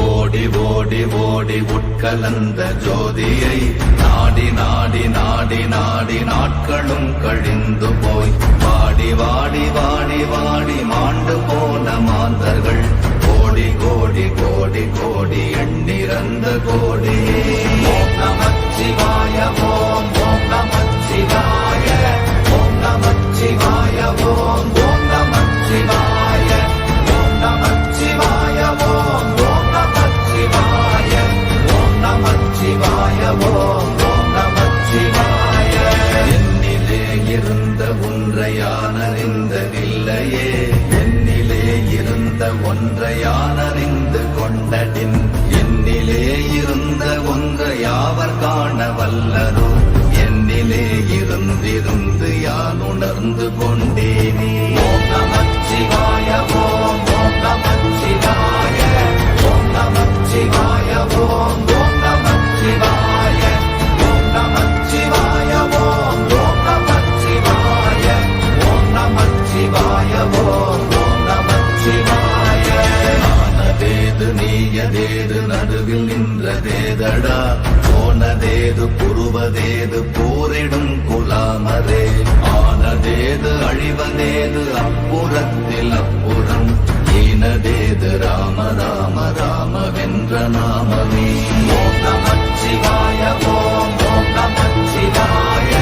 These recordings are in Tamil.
ஓடி ஓடி ஓடி உட்கலந்த ஜோதியை நாடி நாடி நாடி நாடி நாட்களும் கழிந்து போய் வாடி வாடி வாடி வாடி மாண்டு போன மாந்தர்கள் கோடி கோடி கோடி கோடி எண்ணிறந்த கோடி. ஓம் நமச்சிவாய ஓம் ஓம் நமச்சிவாய ஓம் நமச்சிவாய ஓம் ஓம் நமச்சிவாய ஓம் நமச்சிவாய ஓம் ஓம் நமச்சிவாய ஓம் நமச்சிவாய ஓம் ஓம் நமச்சிவாய. என்னிலே இருந்த ஒன்றை யான் அறிந்ததில்லையே, என்னிலே இருந்த ஒன்றை யான் அறிந்து கொண்டடின், என்னிலே இருந்த ஒன்றை யாவர் காண வல்லரோ, என்னிலே இருந்திருந்து யான் உணர்ந்து கொண்டேனே. ஓம் நமச்சிவாய ஓம் ஓம் நமச்சிவாய ஓம் நமச்சிவாய ஓம் ஓம் நமச்சிவாய ஓம் நமச்சிவாய ஓம் ஓம் நமச்சிவாய ஓம் நமச்சிவாய ஓம் ஓம் நமச்சிவாய. ஆனதேது நீயதேது நடுவில் நின்றதேதடா, போனதேது புருவதேது போரிடும் குலாமரே, ஆனதேது அழிவதேது அப்புறத்தில் அப்புறம், ஈனதேது ராம ராம ராம வென்ற நாமமே. ஓம் நமச்சிவாய ஓம் ஓம் நமச்சிவாய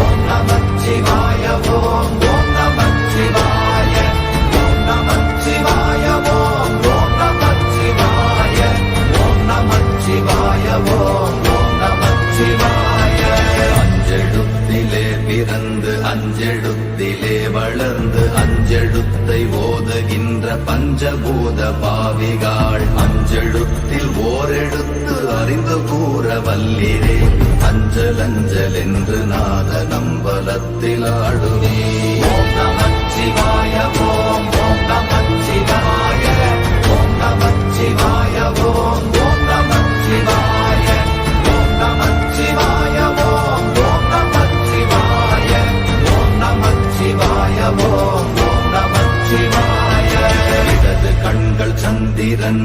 ஓம் நமச்சிவாய ஓம் ஓம் நமச்சிவாய ஓம் நமச்சிவாய ஓம் ஓம் நமச்சிவாய ஓம் நமச்சிவாய ஓம் ஓம் நமச்சிவாய. அஞ்செழுத்திலே பிறந்து அஞ்செழுத்திலே வளர்ந்து அஞ்செழுத்தை ஓதுகின்ற பஞ்சபூத பாவிகாள், அஞ்செழுத்தில் ஓரெழுத்து அறிந்து கூற வல்லிரே, அஞ்சல் அஞ்சல் என்று நாத நம்பலத்தில் ஆடுவே. ஓம் நமச்சிவாய ஓம் ஓம் நமச்சிவாய ஓம் நமச்சிவாய ஓம் ஓம் நமச்சிவாய ஓம் நமச்சிவாய ஓம் ஓம் நமச்சிவாய ஓம் நமச்சிவாய ஓம் ஓம் நமச்சிவாய. இடது கண்கள் சந்திரன்